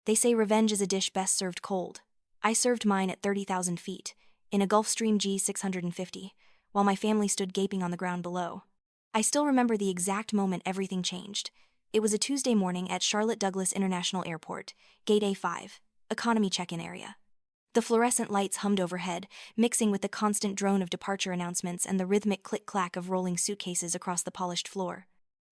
They say revenge is a dish best served cold. I served mine at 30,000 feet, in a Gulfstream G650, while my family stood gaping on the ground below. I still remember the exact moment everything changed. It was a Tuesday morning at Charlotte Douglas International Airport, Gate A5, economy check-in area. The fluorescent lights hummed overhead, mixing with the constant drone of departure announcements and the rhythmic click-clack of rolling suitcases across the polished floor.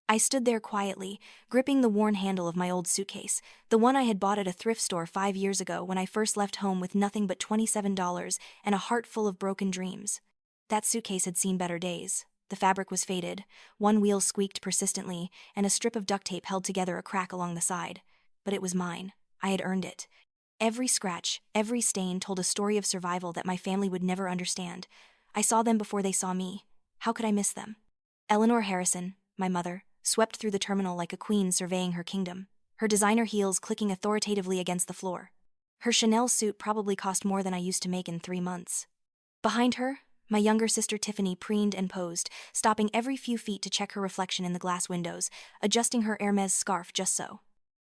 I stood there quietly, gripping the worn handle of my old suitcase, the one I had bought at a thrift store 5 years ago when I first left home with nothing but $27 and a heart full of broken dreams. That suitcase had seen better days. The fabric was faded, one wheel squeaked persistently, and a strip of duct tape held together a crack along the side. But it was mine. I had earned it. Every scratch, every stain told a story of survival that my family would never understand. I saw them before they saw me. How could I miss them? Eleanor Harrison, my mother, swept through the terminal like a queen surveying her kingdom, her designer heels clicking authoritatively against the floor. Her Chanel suit probably cost more than I used to make in 3 months. Behind her, my younger sister Tiffany preened and posed, stopping every few feet to check her reflection in the glass windows, adjusting her Hermes scarf just so.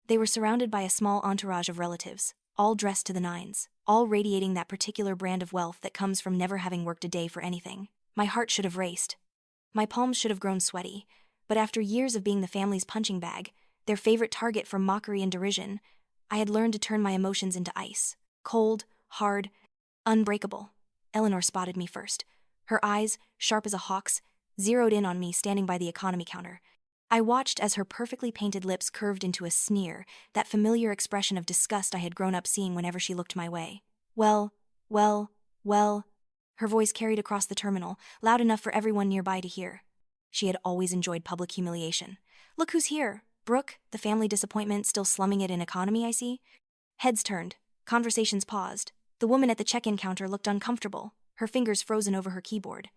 They were surrounded by a small entourage of relatives, all dressed to the nines, all radiating that particular brand of wealth that comes from never having worked a day for anything. My heart should have raced. My palms should have grown sweaty, but after years of being the family's punching bag, their favorite target for mockery and derision, I had learned to turn my emotions into ice. Cold, hard, unbreakable. Eleanor spotted me first. Her eyes, sharp as a hawk's, zeroed in on me standing by the economy counter. I watched as her perfectly painted lips curved into a sneer, that familiar expression of disgust I had grown up seeing whenever she looked my way. Well. Her voice carried across the terminal, loud enough for everyone nearby to hear. She had always enjoyed public humiliation. Look who's here. Brooke, the family disappointment, still slumming it in economy, I see. Heads turned. Conversations paused. The woman at the check-in counter looked uncomfortable, her fingers frozen over her keyboard.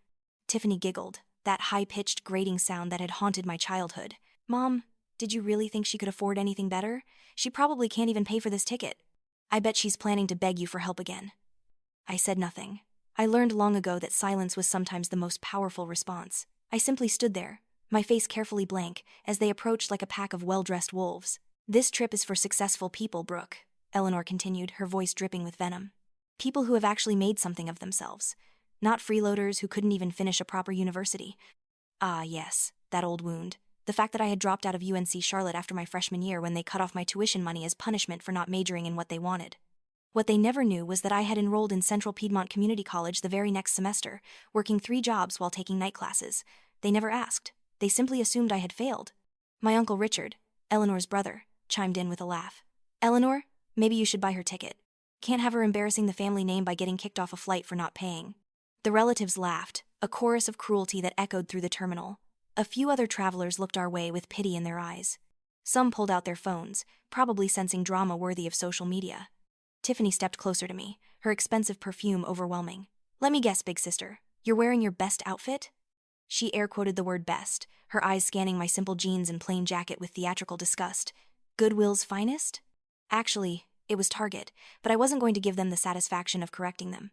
Tiffany giggled, that high-pitched grating sound that had haunted my childhood. Mom, did you really think she could afford anything better? She probably can't even pay for this ticket. I bet she's planning to beg you for help again. I said nothing. I learned long ago that silence was sometimes the most powerful response. I simply stood there, my face carefully blank, as they approached like a pack of well-dressed wolves. This trip is for successful people, Brooke, Eleanor continued, her voice dripping with venom. People who have actually made something of themselves. Not freeloaders who couldn't even finish a proper university. Ah, yes, that old wound. The fact that I had dropped out of UNC Charlotte after my freshman year when they cut off my tuition money as punishment for not majoring in what they wanted. What they never knew was that I had enrolled in Central Piedmont Community College the very next semester, working 3 jobs while taking night classes. They never asked. They simply assumed I had failed. My Uncle Richard, Eleanor's brother, chimed in with a laugh. Eleanor, maybe you should buy her ticket. Can't have her embarrassing the family name by getting kicked off a flight for not paying. The relatives laughed, a chorus of cruelty that echoed through the terminal. A few other travelers looked our way with pity in their eyes. Some pulled out their phones, probably sensing drama worthy of social media. Tiffany stepped closer to me, her expensive perfume overwhelming. Let me guess, big sister, you're wearing your best outfit? She air-quoted the word best, her eyes scanning my simple jeans and plain jacket with theatrical disgust. Goodwill's finest? Actually, it was Target, but I wasn't going to give them the satisfaction of correcting them.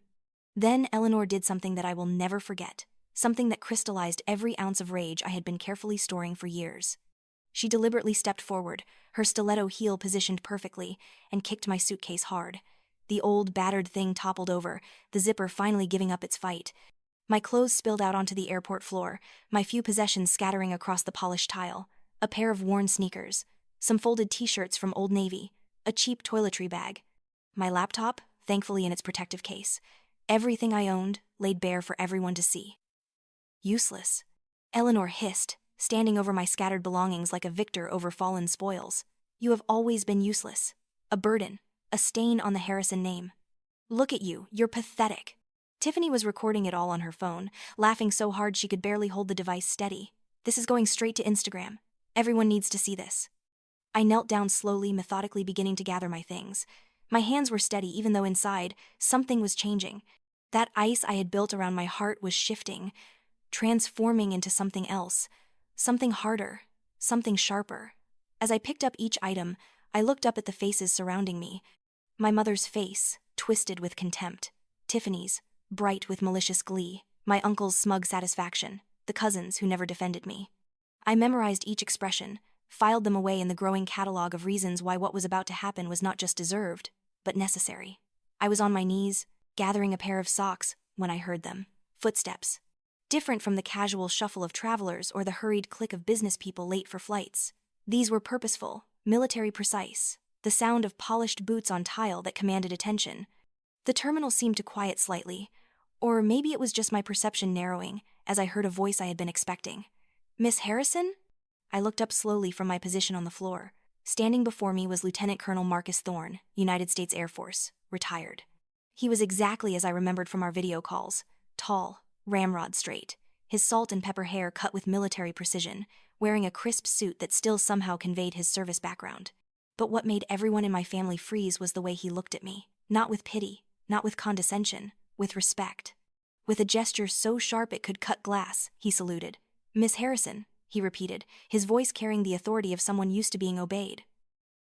Then Eleanor did something that I will never forget, something that crystallized every ounce of rage I had been carefully storing for years. She deliberately stepped forward, her stiletto heel positioned perfectly, and kicked my suitcase hard. The old, battered thing toppled over, the zipper finally giving up its fight. My clothes spilled out onto the airport floor, my few possessions scattering across the polished tile. A pair of worn sneakers, some folded t-shirts from Old Navy, a cheap toiletry bag. My laptop, thankfully in its protective case. Everything I owned, laid bare for everyone to see. Useless. Eleanor hissed, standing over my scattered belongings like a victor over fallen spoils. You have always been useless. A burden. A stain on the Harrison name. Look at you, you're pathetic. Tiffany was recording it all on her phone, laughing so hard she could barely hold the device steady. This is going straight to Instagram. Everyone needs to see this. I knelt down slowly, methodically beginning to gather my things. My hands were steady even though inside, something was changing. That ice I had built around my heart was shifting, transforming into something else. Something harder, something sharper. As I picked up each item, I looked up at the faces surrounding me. My mother's face, twisted with contempt. Tiffany's, bright with malicious glee. My uncle's smug satisfaction. The cousins who never defended me. I memorized each expression, filed them away in the growing catalog of reasons why what was about to happen was not just deserved, but necessary. I was on my knees, gathering a pair of socks, when I heard them. Footsteps. Different from the casual shuffle of travelers or the hurried click of business people late for flights. These were purposeful, military precise, the sound of polished boots on tile that commanded attention. The terminal seemed to quiet slightly, or maybe it was just my perception narrowing as I heard a voice I had been expecting. "Miss Harrison?" I looked up slowly from my position on the floor. Standing before me was Lieutenant Colonel Marcus Thorne, United States Air Force, retired. He was exactly as I remembered from our video calls, tall, ramrod straight, his salt and pepper hair cut with military precision, wearing a crisp suit that still somehow conveyed his service background. But what made everyone in my family freeze was the way he looked at me, not with pity, not with condescension, with respect. With a gesture so sharp it could cut glass, he saluted. "Miss Harrison," he repeated, his voice carrying the authority of someone used to being obeyed.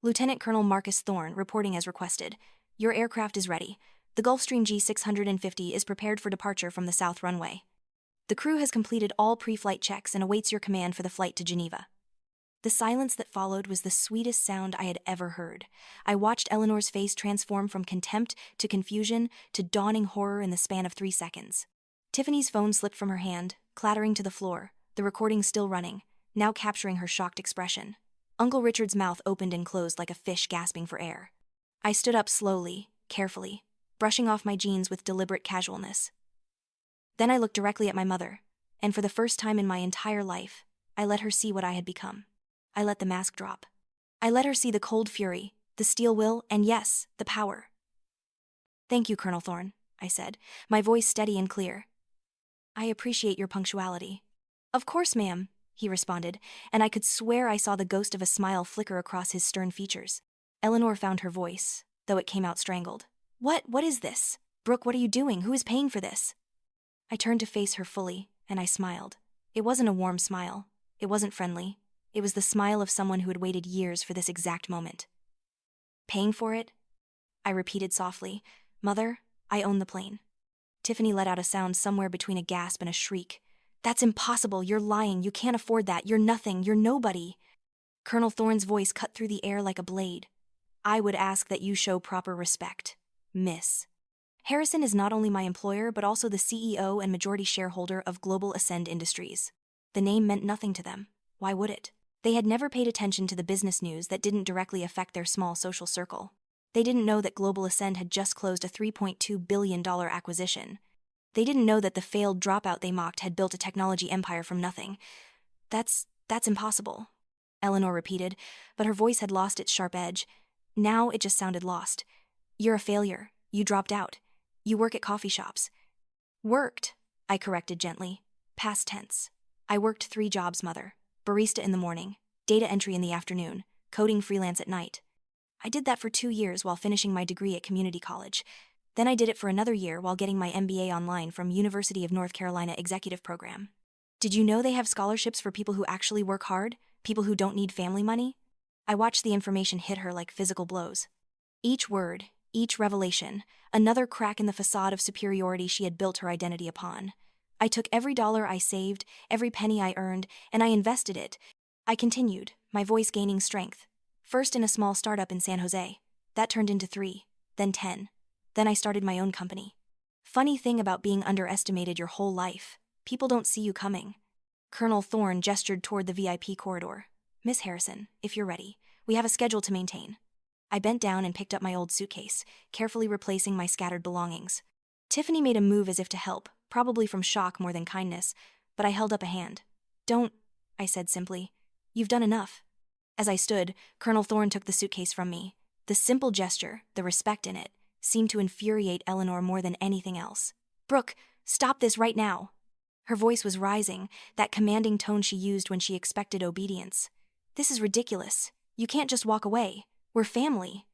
"Lieutenant Colonel Marcus Thorne, reporting as requested. Your aircraft is ready. The Gulfstream G650 is prepared for departure from the south runway. The crew has completed all pre-flight checks and awaits your command for the flight to Geneva." The silence that followed was the sweetest sound I had ever heard. I watched Eleanor's face transform from contempt to confusion to dawning horror in the span of 3 seconds. Tiffany's phone slipped from her hand, clattering to the floor, the recording still running, now capturing her shocked expression. Uncle Richard's mouth opened and closed like a fish gasping for air. I stood up slowly, carefully, brushing off my jeans with deliberate casualness. Then I looked directly at my mother, and for the first time in my entire life, I let her see what I had become. I let the mask drop. I let her see the cold fury, the steel will, and yes, the power. "Thank you, Colonel Thorne," I said, my voice steady and clear. "I appreciate your punctuality." "Of course, ma'am," he responded, and I could swear I saw the ghost of a smile flicker across his stern features. Eleanor found her voice, though it came out strangled. What is this? Brooke, what are you doing? Who is paying for this?" I turned to face her fully, and I smiled. It wasn't a warm smile. It wasn't friendly. It was the smile of someone who had waited years for this exact moment. "Paying for it?" I repeated softly. "Mother, I own the plane." Tiffany let out a sound somewhere between a gasp and a shriek. "That's impossible. You're lying. You can't afford that. You're nothing. You're nobody." Colonel Thorne's voice cut through the air like a blade. "I would ask that you show proper respect, Miss. Harrison is not only my employer but also the CEO and majority shareholder of Global Ascend Industries." The name meant nothing to them. Why would it? They had never paid attention to the business news that didn't directly affect their small social circle. They didn't know that Global Ascend had just closed a $3.2 billion acquisition. They didn't know that the failed dropout they mocked had built a technology empire from nothing. That's impossible," Eleanor repeated, but her voice had lost its sharp edge. Now it just sounded lost. "You're a failure. You dropped out. You work at coffee shops." "Worked," I corrected gently. Past tense. "I worked 3 jobs, Mother. Barista in the morning, data entry in the afternoon, coding freelance at night. I did that for 2 years while finishing my degree at community college. Then I did it for another year while getting my MBA online from University of North Carolina Executive Program. Did you know they have scholarships for people who actually work hard, people who don't need family money?" I watched the information hit her like physical blows. Each word, each revelation, another crack in the facade of superiority she had built her identity upon. I took every dollar I saved, every penny I earned, and I invested it. I continued, my voice gaining strength. First in a small startup in San Jose. That turned into 3, then 10. Then I started my own company. Funny thing about being underestimated your whole life. People don't see you coming. Colonel Thorne gestured toward the VIP corridor. "Miss Harrison, if you're ready, we have a schedule to maintain." I bent down and picked up my old suitcase, carefully replacing my scattered belongings. Tiffany made a move as if to help, probably from shock more than kindness, but I held up a hand. "Don't," I said simply. "You've done enough." As I stood, Colonel Thorne took the suitcase from me. The simple gesture, the respect in it, seemed to infuriate Eleanor more than anything else. "Brooke, stop this right now." Her voice was rising, that commanding tone she used when she expected obedience. "This is ridiculous. You can't just walk away. We're family."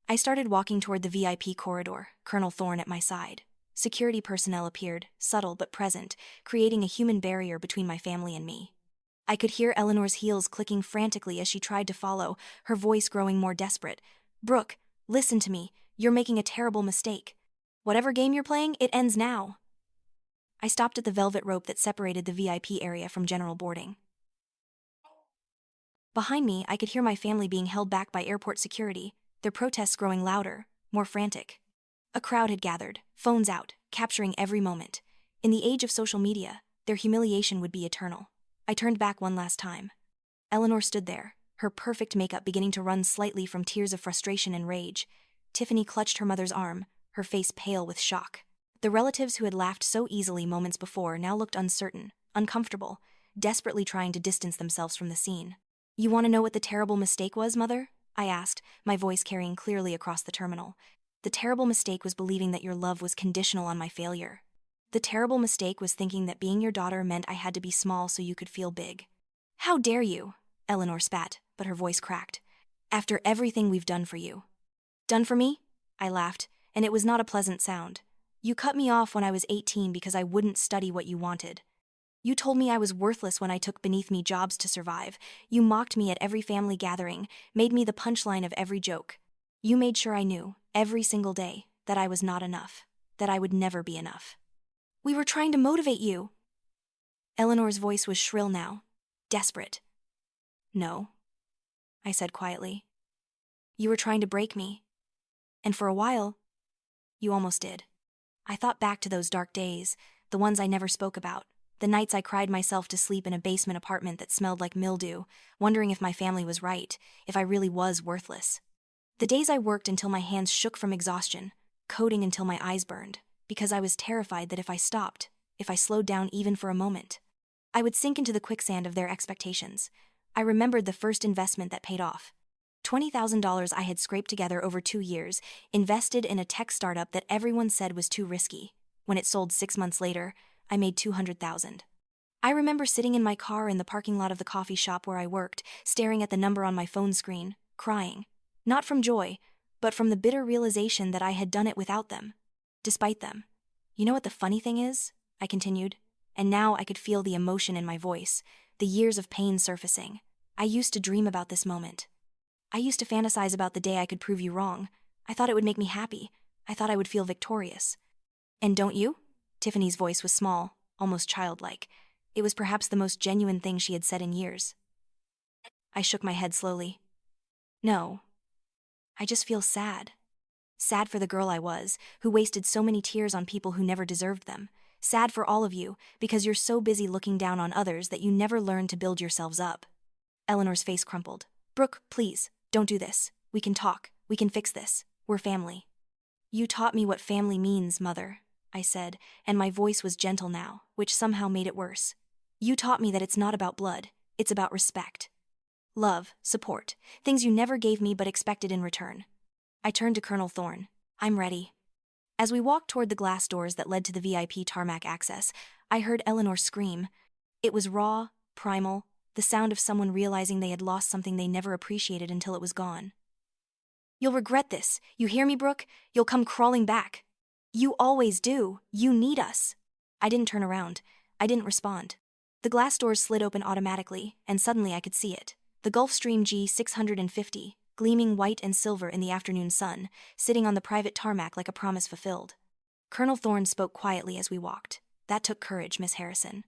I started walking toward the VIP corridor, Colonel Thorne at my side. Security personnel appeared, subtle but present, creating a human barrier between my family and me. I could hear Eleanor's heels clicking frantically as she tried to follow, her voice growing more desperate. "Brooke, listen to me. You're making a terrible mistake. Whatever game you're playing, it ends now." I stopped at the velvet rope that separated the VIP area from general boarding. Behind me, I could hear my family being held back by airport security, their protests growing louder, more frantic. A crowd had gathered, phones out, capturing every moment. In the age of social media, their humiliation would be eternal. I turned back one last time. Eleanor stood there, her perfect makeup beginning to run slightly from tears of frustration and rage. Tiffany clutched her mother's arm, her face pale with shock. The relatives who had laughed so easily moments before now looked uncertain, uncomfortable, desperately trying to distance themselves from the scene. "You want to know what the terrible mistake was, Mother?" I asked, my voice carrying clearly across the terminal. "The terrible mistake was believing that your love was conditional on my failure. The terrible mistake was thinking that being your daughter meant I had to be small so you could feel big." "How dare you?" Eleanor spat, but her voice cracked. "After everything we've done for you." "Done for me?" I laughed, and it was not a pleasant sound. "You cut me off when I was 18 because I wouldn't study what you wanted. You told me I was worthless when I took beneath me jobs to survive. You mocked me at every family gathering, made me the punchline of every joke. You made sure I knew, every single day, that I was not enough, that I would never be enough. We were trying to motivate you." Eleanor's voice was shrill now, desperate. "No," I said quietly. "You were trying to break me. And for a while, you almost did." I thought back to those dark days, the ones I never spoke about, the nights I cried myself to sleep in a basement apartment that smelled like mildew, wondering if my family was right, if I really was worthless. The days I worked until my hands shook from exhaustion, coding until my eyes burned, because I was terrified that if I stopped, if I slowed down even for a moment, I would sink into the quicksand of their expectations. I remembered the first investment that paid off. $20,000 I had scraped together over 2 years, invested in a tech startup that everyone said was too risky. When it sold 6 months later, I made $200,000. I remember sitting in my car in the parking lot of the coffee shop where I worked, staring at the number on my phone screen, crying. Not from joy, but from the bitter realization that I had done it without them. Despite them. "You know what the funny thing is?" I continued, and now I could feel the emotion in my voice, the years of pain surfacing. "I used to dream about this moment. I used to fantasize about the day I could prove you wrong. I thought it would make me happy. I thought I would feel victorious." "And don't you?" Tiffany's voice was small, almost childlike. It was perhaps the most genuine thing she had said in years. I shook my head slowly. "No. I just feel sad. Sad for the girl I was, who wasted so many tears on people who never deserved them. Sad for all of you, because you're so busy looking down on others that you never learn to build yourselves up." Eleanor's face crumpled. "Brooke, please, don't do this. We can talk. We can fix this. We're family." "You taught me what family means, Mother," I said, and my voice was gentle now, which somehow made it worse. "You taught me that it's not about blood, it's about respect. Love, support, things you never gave me but expected in return." I turned to Colonel Thorne. "I'm ready." As we walked toward the glass doors that led to the VIP tarmac access, I heard Eleanor scream. It was raw, primal, the sound of someone realizing they had lost something they never appreciated until it was gone. "You'll regret this. You hear me, Brooke? You'll come crawling back. You always do. You need us." I didn't turn around. I didn't respond. The glass doors slid open automatically, and suddenly I could see it. The Gulfstream G650, gleaming white and silver in the afternoon sun, sitting on the private tarmac like a promise fulfilled. Colonel Thorne spoke quietly as we walked. "That took courage, Miss Harrison."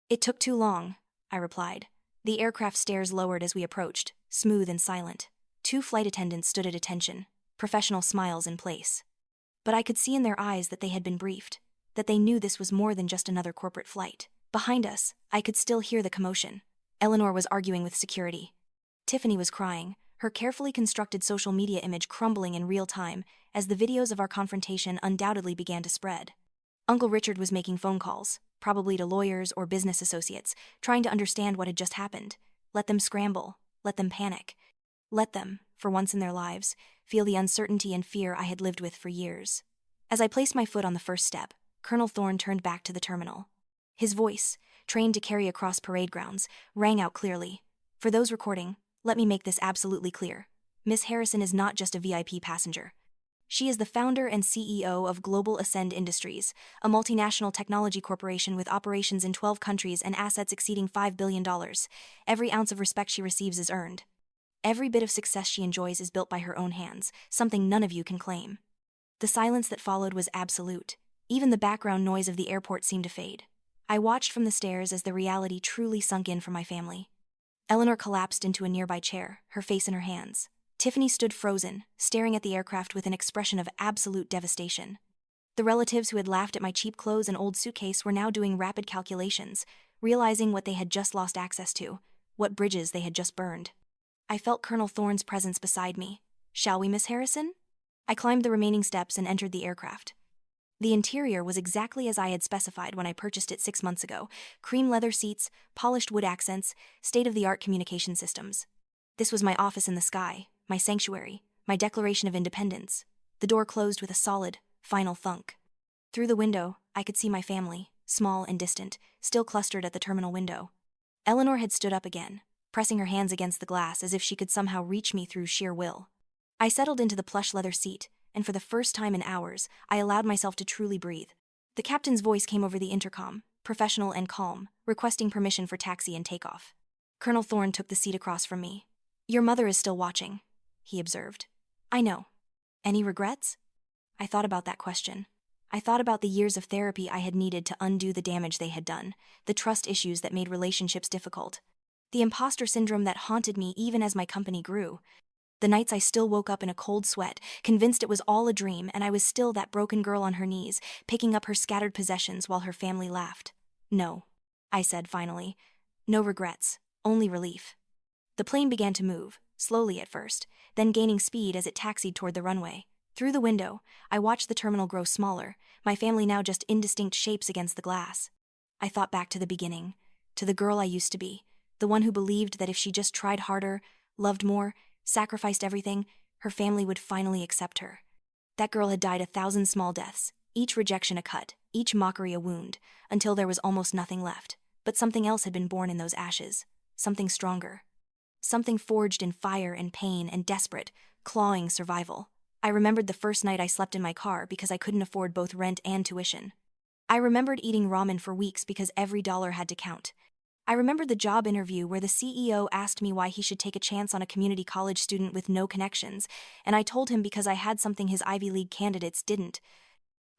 "It took too long," I replied. The aircraft stairs lowered as we approached, smooth and silent. 2 flight attendants stood at attention, professional smiles in place. But I could see in their eyes that they had been briefed, that they knew this was more than just another corporate flight. Behind us, I could still hear the commotion. Eleanor was arguing with security. Tiffany was crying, her carefully constructed social media image crumbling in real time as the videos of our confrontation undoubtedly began to spread. Uncle Richard was making phone calls, probably to lawyers or business associates, trying to understand what had just happened. Let them scramble, let them panic. Let them, for once in their lives, feel the uncertainty and fear I had lived with for years. As I placed my foot on the first step, Colonel Thorne turned back to the terminal. His voice, trained to carry across parade grounds, rang out clearly. "For those recording, let me make this absolutely clear. Miss Harrison is not just a VIP passenger. She is the founder and CEO of Global Ascend Industries, a multinational technology corporation with operations in 12 countries and assets exceeding $5 billion. Every ounce of respect she receives is earned. Every bit of success she enjoys is built by her own hands, something none of you can claim." The silence that followed was absolute. Even the background noise of the airport seemed to fade. I watched from the stairs as the reality truly sunk in for my family. Eleanor collapsed into a nearby chair, her face in her hands. Tiffany stood frozen, staring at the aircraft with an expression of absolute devastation. The relatives who had laughed at my cheap clothes and old suitcase were now doing rapid calculations, realizing what they had just lost access to, what bridges they had just burned. I felt Colonel Thorne's presence beside me. "Shall we, Miss Harrison?" I climbed the remaining steps and entered the aircraft. The interior was exactly as I had specified when I purchased it 6 months ago: cream leather seats, polished wood accents, state-of-the-art communication systems. This was my office in the sky, my sanctuary, my declaration of independence. The door closed with a solid, final thunk. Through the window, I could see my family, small and distant, still clustered at the terminal window. Eleanor had stood up again, pressing her hands against the glass as if she could somehow reach me through sheer will. I settled into the plush leather seat, and for the first time in hours, I allowed myself to truly breathe. The captain's voice came over the intercom, professional and calm, requesting permission for taxi and takeoff. Colonel Thorne took the seat across from me. "Your mother is still watching," he observed. "I know. Any regrets?" I thought about that question. I thought about the years of therapy I had needed to undo the damage they had done, the trust issues that made relationships difficult, the imposter syndrome that haunted me even as my company grew. The nights I still woke up in a cold sweat, convinced it was all a dream and I was still that broken girl on her knees, picking up her scattered possessions while her family laughed. "No," I said finally. "No regrets, only relief." The plane began to move, slowly at first, then gaining speed as it taxied toward the runway. Through the window, I watched the terminal grow smaller, my family now just indistinct shapes against the glass. I thought back to the beginning, to the girl I used to be, the one who believed that if she just tried harder, loved more, sacrificed everything, her family would finally accept her. That girl had died 1,000 small deaths, each rejection a cut, each mockery a wound, until there was almost nothing left. But something else had been born in those ashes, something stronger. Something forged in fire and pain and desperate, clawing survival. I remembered the first night I slept in my car because I couldn't afford both rent and tuition. I remembered eating ramen for weeks because every dollar had to count. I remembered the job interview where the CEO asked me why he should take a chance on a community college student with no connections, and I told him because I had something his Ivy League candidates didn't.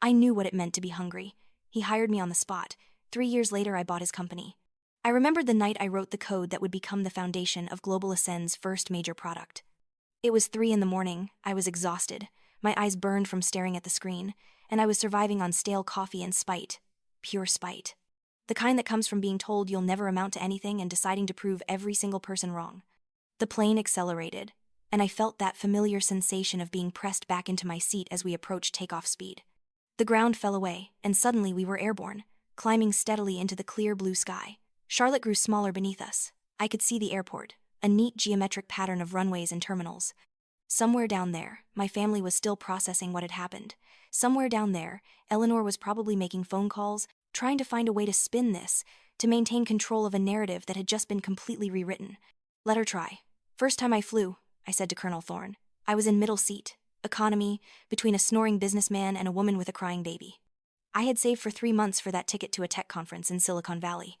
I knew what it meant to be hungry. He hired me on the spot. 3 years later, I bought his company. I remembered the night I wrote the code that would become the foundation of Global Ascend's first major product. It was 3 a.m, I was exhausted, my eyes burned from staring at the screen, and I was surviving on stale coffee and spite. Pure spite. The kind that comes from being told you'll never amount to anything and deciding to prove every single person wrong. The plane accelerated, and I felt that familiar sensation of being pressed back into my seat as we approached takeoff speed. The ground fell away, and suddenly we were airborne, climbing steadily into the clear blue sky. Charlotte grew smaller beneath us. I could see the airport, a neat geometric pattern of runways and terminals. Somewhere down there, my family was still processing what had happened. Somewhere down there, Eleanor was probably making phone calls, trying to find a way to spin this, to maintain control of a narrative that had just been completely rewritten. "Let her try." "First time I flew," I said to Colonel Thorne. I was in middle seat, economy, between a snoring businessman and a woman with a crying baby. I had saved for 3 months for that ticket to a tech conference in Silicon Valley.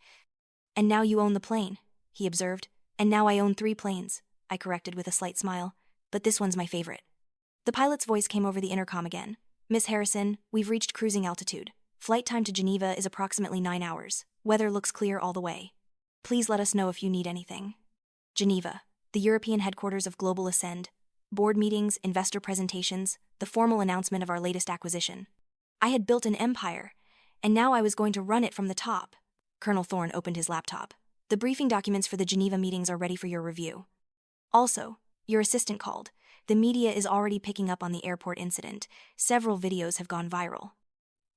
"And now you own the plane," he observed. "And now I own 3 planes," I corrected with a slight smile. "But this one's my favorite." The pilot's voice came over the intercom again. "Miss Harrison, we've reached cruising altitude. Flight time to Geneva is approximately 9 hours. Weather looks clear all the way. Please let us know if you need anything." Geneva, the European headquarters of Global Ascend. Board meetings, investor presentations, the formal announcement of our latest acquisition. I had built an empire, and now I was going to run it from the top. Colonel Thorne opened his laptop. "The briefing documents for the Geneva meetings are ready for your review. Also, your assistant called. The media is already picking up on the airport incident. Several videos have gone viral."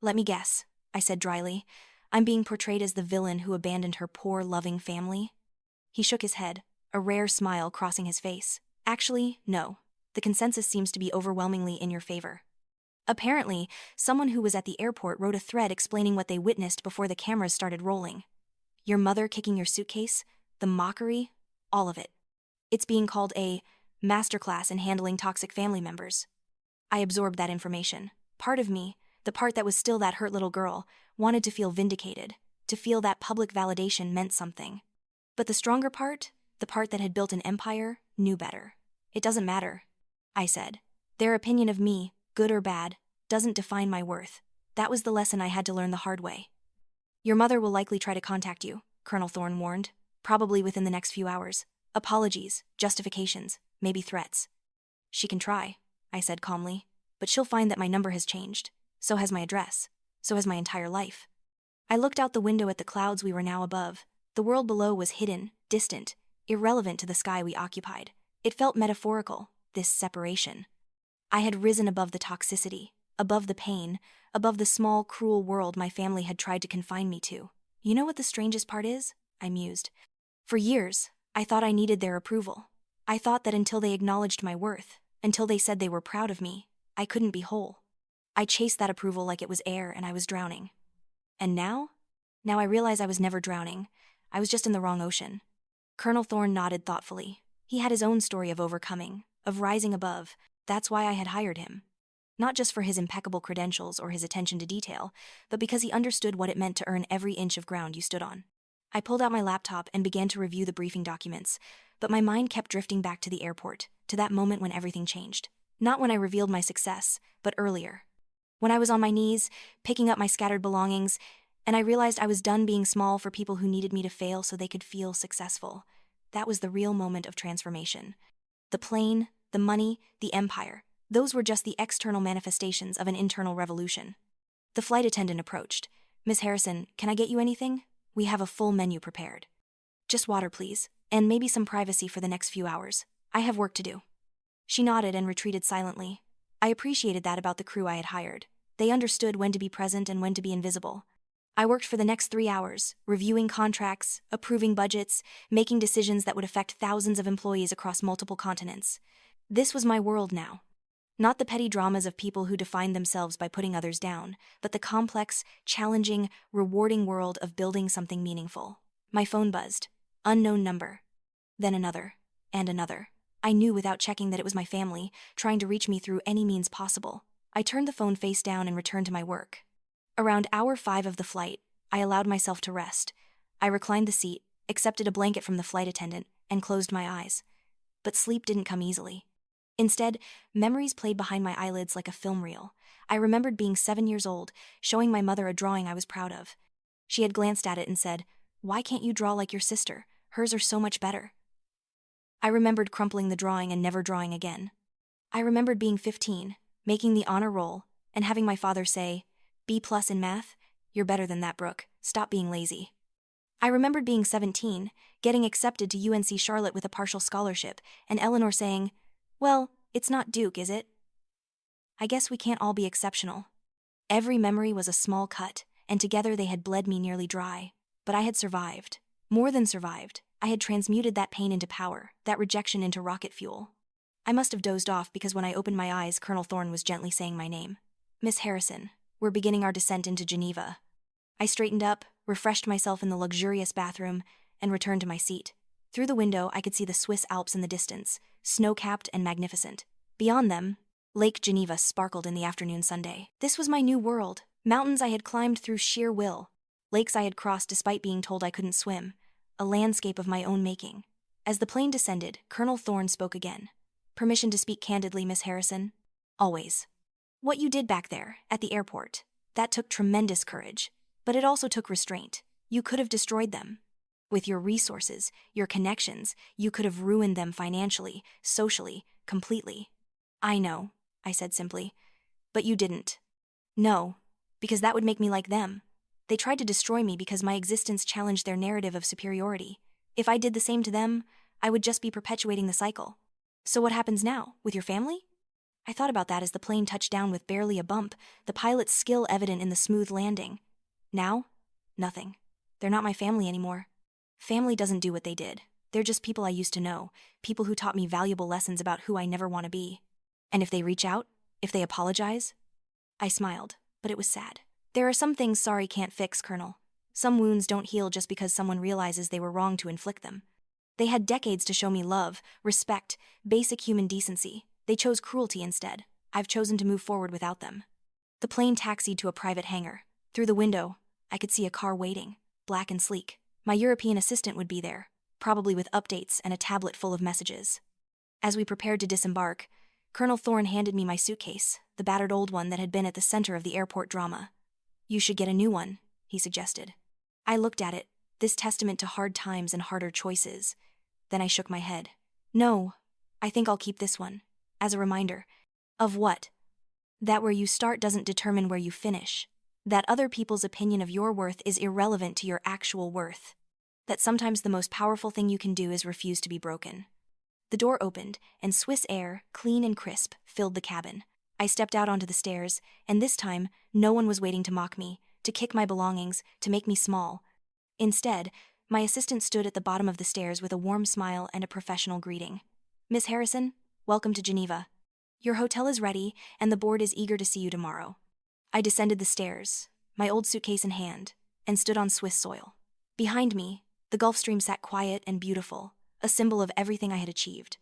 "Let me guess," I said dryly. "I'm being portrayed as the villain who abandoned her poor, loving family?" He shook his head, a rare smile crossing his face. "Actually, no. The consensus seems to be overwhelmingly in your favor." Apparently, someone who was at the airport wrote a thread explaining what they witnessed before the cameras started rolling. Your mother kicking your suitcase, the mockery, all of it. It's being called a masterclass in handling toxic family members. I absorbed that information. Part of me, the part that was still that hurt little girl, wanted to feel vindicated, to feel that public validation meant something. But the stronger part, the part that had built an empire, knew better. "It doesn't matter," I said. "Their opinion of me, good or bad, doesn't define my worth." That was the lesson I had to learn the hard way. "Your mother will likely try to contact you," Colonel Thorne warned. Probably within the next few hours. Apologies, justifications, maybe threats. She can try, I said calmly, but she'll find that my number has changed. So has my address. So has my entire life. I looked out the window at the clouds we were now above. The world below was hidden, distant, irrelevant to the sky we occupied. It felt metaphorical, this separation. I had risen above the toxicity, above the pain, above the small, cruel world my family had tried to confine me to. You know what the strangest part is? I mused. For years, I thought I needed their approval. I thought that until they acknowledged my worth, until they said they were proud of me, I couldn't be whole. I chased that approval like it was air and I was drowning. And now? Now I realize I was never drowning. I was just in the wrong ocean. Colonel Thorne nodded thoughtfully. He had his own story of overcoming, of rising above. That's why I had hired him. Not just for his impeccable credentials or his attention to detail, but because he understood what it meant to earn every inch of ground you stood on. I pulled out my laptop and began to review the briefing documents, but my mind kept drifting back to the airport, to that moment when everything changed. Not when I revealed my success, but earlier. When I was on my knees, picking up my scattered belongings, and I realized I was done being small for people who needed me to fail so they could feel successful. That was the real moment of transformation. The plane, the money, the empire, those were just the external manifestations of an internal revolution. The flight attendant approached. "Miss Harrison, can I get you anything? We have a full menu prepared." "Just water, please, and maybe some privacy for the next few hours. I have work to do." She nodded and retreated silently. I appreciated that about the crew I had hired. They understood when to be present and when to be invisible. I worked for the next 3 hours, reviewing contracts, approving budgets, making decisions that would affect thousands of employees across multiple continents. This was my world now. Not the petty dramas of people who define themselves by putting others down, but the complex, challenging, rewarding world of building something meaningful. My phone buzzed. Unknown number. Then another. And another. I knew without checking that it was my family, trying to reach me through any means possible. I turned the phone face down and returned to my work. Around hour 5 of the flight, I allowed myself to rest. I reclined the seat, accepted a blanket from the flight attendant, and closed my eyes. But sleep didn't come easily. Instead, memories played behind my eyelids like a film reel. I remembered being 7 years old, showing my mother a drawing I was proud of. She had glanced at it and said, "Why can't you draw like your sister? Hers are so much better." I remembered crumpling the drawing and never drawing again. I remembered being 15, making the honor roll, and having my father say, "B+ in math? You're better than that, Brooke. Stop being lazy." I remembered being 17, getting accepted to UNC Charlotte with a partial scholarship, and Eleanor saying, "Well, it's not Duke, is it?" I guess we can't all be exceptional. Every memory was a small cut, and together they had bled me nearly dry. But I had survived. More than survived. I had transmuted that pain into power, that rejection into rocket fuel. I must have dozed off because when I opened my eyes, Colonel Thorne was gently saying my name. "Miss Harrison, we're beginning our descent into Geneva." I straightened up, refreshed myself in the luxurious bathroom, and returned to my seat. Through the window, I could see the Swiss Alps in the distance, snow-capped and magnificent. Beyond them, Lake Geneva sparkled in the afternoon sunday. This was my new world. Mountains I had climbed through sheer will. Lakes I had crossed despite being told I couldn't swim. A landscape of my own making. As the plane descended, Colonel Thorne spoke again. "Permission to speak candidly, Miss Harrison?" "Always." "What you did back there, at the airport, that took tremendous courage. But it also took restraint. You could have destroyed them. With your resources, your connections, you could have ruined them financially, socially, completely." "I know," I said simply. "But you didn't." "No, because that would make me like them. They tried to destroy me because my existence challenged their narrative of superiority. If I did the same to them, I would just be perpetuating the cycle. So what happens now, with your family?" I thought about that as the plane touched down with barely a bump, the pilot's skill evident in the smooth landing. Now? Nothing. They're not my family anymore. Family doesn't do what they did. They're just people I used to know, people who taught me valuable lessons about who I never want to be. And if they reach out, if they apologize? I smiled, but it was sad. There are some things sorry can't fix, Colonel. Some wounds don't heal just because someone realizes they were wrong to inflict them. They had decades to show me love, respect, basic human decency. They chose cruelty instead. I've chosen to move forward without them. The plane taxied to a private hangar. Through the window, I could see a car waiting, black and sleek. My European assistant would be there, probably with updates and a tablet full of messages. As we prepared to disembark, Colonel Thorne handed me my suitcase, the battered old one that had been at the center of the airport drama. "You should get a new one," he suggested. I looked at it, this testament to hard times and harder choices. Then I shook my head. No, I think I'll keep this one. As a reminder. Of what? That where you start doesn't determine where you finish. That other people's opinion of your worth is irrelevant to your actual worth. That sometimes the most powerful thing you can do is refuse to be broken. The door opened, and Swiss air, clean and crisp, filled the cabin. I stepped out onto the stairs, and this time, no one was waiting to mock me, to kick my belongings, to make me small. Instead, my assistant stood at the bottom of the stairs with a warm smile and a professional greeting. Miss Harrison, welcome to Geneva. Your hotel is ready, and the board is eager to see you tomorrow. I descended the stairs, my old suitcase in hand, and stood on Swiss soil. Behind me, the Gulf Stream sat quiet and beautiful, a symbol of everything I had achieved.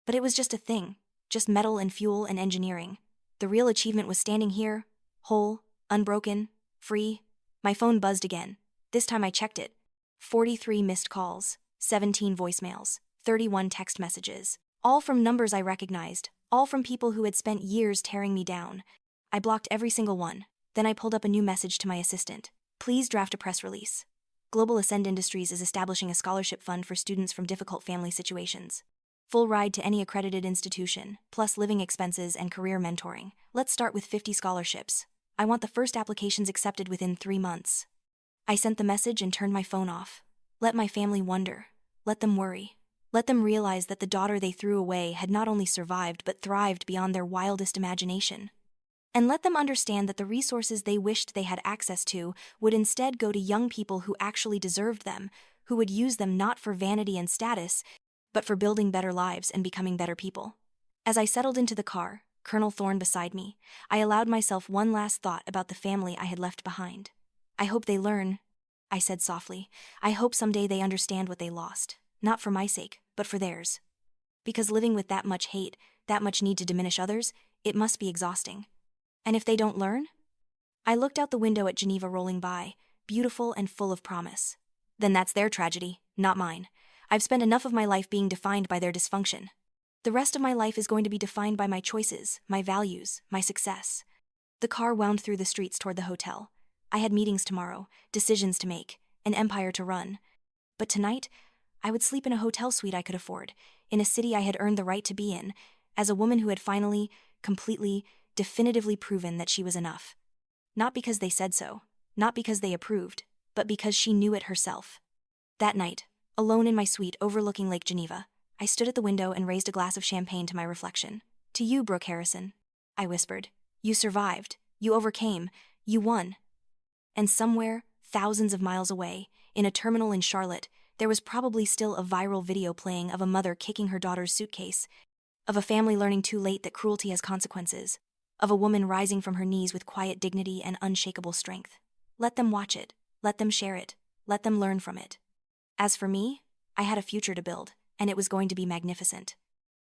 But it was just a thing, just metal and fuel and engineering. The real achievement was standing here, whole, unbroken, free. My phone buzzed again. This time I checked it. 43 missed calls, 17 voicemails, 31 text messages, all from numbers I recognized, all from people who had spent years tearing me down. I blocked every single one. Then I pulled up a new message to my assistant. Please draft a press release. Global Ascend Industries is establishing a scholarship fund for students from difficult family situations. Full ride to any accredited institution, plus living expenses and career mentoring. Let's start with 50 scholarships. I want the first applications accepted within 3 months. I sent the message and turned my phone off. Let my family wonder. Let them worry. Let them realize that the daughter they threw away had not only survived but thrived beyond their wildest imagination. And let them understand that the resources they wished they had access to would instead go to young people who actually deserved them, who would use them not for vanity and status, but for building better lives and becoming better people. As I settled into the car, Colonel Thorne beside me, I allowed myself one last thought about the family I had left behind. I hope they learn, I said softly. I hope someday they understand what they lost, not for my sake, but for theirs. Because living with that much hate, that much need to diminish others, it must be exhausting. And if they don't learn? I looked out the window at Geneva rolling by, beautiful and full of promise. Then that's their tragedy, not mine. I've spent enough of my life being defined by their dysfunction. The rest of my life is going to be defined by my choices, my values, my success. The car wound through the streets toward the hotel. I had meetings tomorrow, decisions to make, an empire to run. But tonight, I would sleep in a hotel suite I could afford, in a city I had earned the right to be in, as a woman who had finally, completely, definitively proven that she was enough. Not because they said so, not because they approved, but because she knew it herself. That night, alone in my suite overlooking Lake Geneva, I stood at the window and raised a glass of champagne to my reflection. To you, Brooke Harrison, I whispered. You survived. You overcame. You won. And somewhere, thousands of miles away, in a terminal in Charlotte, there was probably still a viral video playing of a mother kicking her daughter's suitcase, of a family learning too late that cruelty has consequences, of a woman rising from her knees with quiet dignity and unshakable strength. Let them watch it. Let them share it. Let them learn from it. As for me, I had a future to build, and it was going to be magnificent.